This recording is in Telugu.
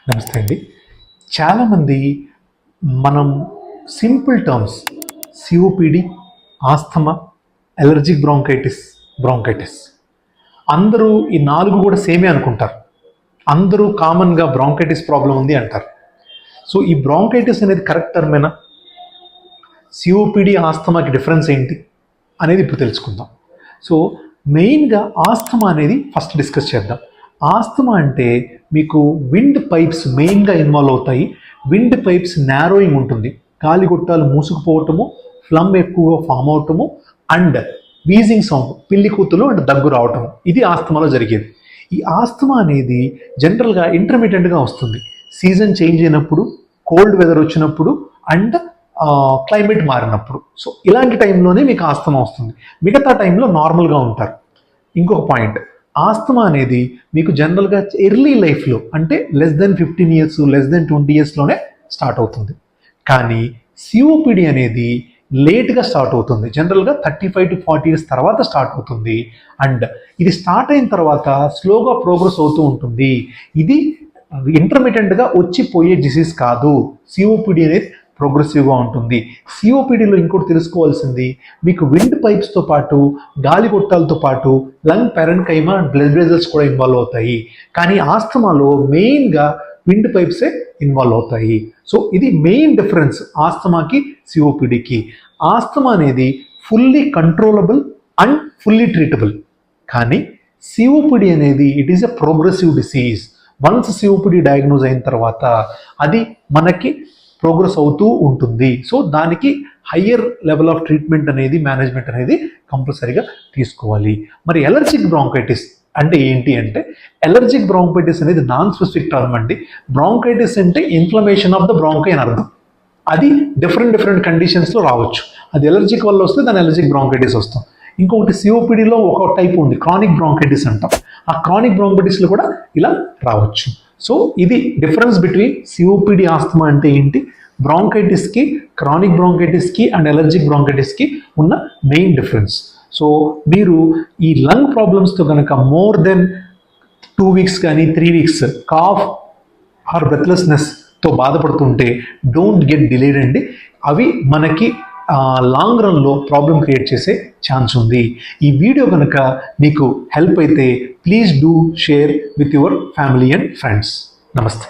నమస్తే అండి. చాలామంది మనం simple terms COPD, ఆస్థమా, allergic bronchitis అందరూ ఈ 4 కూడా సేమే అనుకుంటారు. అందరూ కామన్గా బ్రాంకైటిస్ ప్రాబ్లం ఉంది అంటారు. సో ఈ బ్రాంకైటిస్ అనేది కరెక్ట్ టర్మేనా? సిఓపిడి, ఆస్థమాకి డిఫరెన్స్ ఏంటి అనేది ఇప్పుడు తెలుసుకుందాం. సో మెయిన్గా ఆస్థమా అనేది ఫస్ట్ డిస్కస్ చేద్దాం. ఆస్థమా అంటే మీకు విండ్ పైప్స్ మెయిన్గా ఇన్వాల్వ్ అవుతాయి. విండ్ పైప్స్ నారోయింగ్ ఉంటుంది, గాలిగొట్టాలు మూసుకుపోవటము, ఫ్లమ్ ఎక్కువగా ఫామ్ అవటము అండ్ వీజింగ్ సౌండ్, పిల్లి కూతులు అండ్ దగ్గు రావటం, ఇది ఆస్థమాలో జరిగేది. ఈ ఆస్థమా అనేది జనరల్గా ఇంటర్మీడియట్గా వస్తుంది. సీజన్ చేంజ్ అయినప్పుడు, కోల్డ్ వెదర్ వచ్చినప్పుడు అండ్ క్లైమేట్ మారినప్పుడు. సో ఇలాంటి టైంలోనే మీకు ఆస్థమా వస్తుంది. మిగతా టైంలో నార్మల్గా ఉంటారు. ఇంకొక పాయింట్, ఆస్థమా అనేది మీకు జనరల్గా ఎర్లీ లైఫ్లో అంటే less than 15 years, less than 20 yearsలోనే స్టార్ట్ అవుతుంది. కానీ సిఓపిడి అనేది లేట్గా స్టార్ట్ అవుతుంది. జనరల్గా 35 to 40 years తర్వాత స్టార్ట్ అవుతుంది. అండ్ ఇది స్టార్ట్ అయిన తర్వాత స్లోగా ప్రోగ్రెస్ అవుతూ ఉంటుంది. ఇది ఇంటర్మీడియట్గా వచ్చిపోయే డిసీజ్ కాదు. సిఓపిడి అనేది ప్రోగ్రెసివ్గా ఉంటుంది. సిఓపిడిలో ఇంకోటి తెలుసుకోవాల్సింది, మీకు విండ్ పైప్స్తో పాటు, గాలిగొట్టాలతో పాటు లంగ్ పెరెన్కైమా అండ్ బ్లడ్ వెజల్స్ కూడా ఇన్వాల్వ్ అవుతాయి. కానీ ఆస్థమాలో మెయిన్గా విండ్ పైప్సే ఇన్వాల్వ్ అవుతాయి. సో ఇది మెయిన్ డిఫరెన్స్ ఆస్థమాకి, సిఓపిడికి. ఆస్థమా అనేది fully controllable and fully treatable. కానీ సిఓపిడి అనేది it is a progressive disease. Once COPD diagnose అయిన తర్వాత అది మనకి ప్రోగ్రెస్ అవుతూ ఉంటుంది. సో దానికి హయ్యర్ లెవెల్ ఆఫ్ ట్రీట్మెంట్ అనేది, మేనేజ్మెంట్ అనేది కంపల్సరీగా తీసుకోవాలి. మరి అలర్జిక్ బ్రాంకైటిస్ అంటే ఏంటి అంటే, అలర్జిక్ బ్రాంకైటిస్ అనేది నాన్ స్పెసిఫిక్ టర్మ్ అండి. బ్రాంకైటిస్ అంటే ఇన్ఫ్లమేషన్ ఆఫ్ ద బ్రాంకై అని అర్థం. అది డిఫరెంట్ కండిషన్స్లో రావచ్చు. అది ఎలర్జిక్ వల్ల వస్తే దాని అలర్జిక్ బ్రాంకైటిస్ వస్తాం. ఇంకొకటి సిఓపిడిలో ఒక టైప్ ఉంది, క్రానిక్ బ్రాంకైటిస్ అంటాం. ఆ క్రానిక్ బ్రాంకైటిస్లో కూడా ఇలా రావచ్చు. సో ఇది డిఫరెన్స్ బిట్వీన్ సిఓపిడి, ఆస్థమా అంటే ఏంటి, బ్రాంకైటిస్కి, క్రానిక్ బ్రాంకైటిస్కి అండ్ అలర్జిక్ బ్రాంకైటిస్కి ఉన్న మెయిన్ డిఫరెన్స్. సో మీరు ఈ లంగ్ ప్రాబ్లమ్స్తో కనుక మోర్ దెన్ 2 weeks కానీ 3 weeks కాఫ్ ఆర్ బ్రెత్లెస్నెస్తో బాధపడుతుంటే డోంట్ గెట్ డిలేడ్ అండి. అవి మనకి లాంగ్ రన్లో ప్రాబ్లం క్రియేట్ చేసే ఛాన్స్ ఉంది. ఈ వీడియో కనుక మీకు హెల్ప్ అయితే please do share with your family and friends. నమస్తే.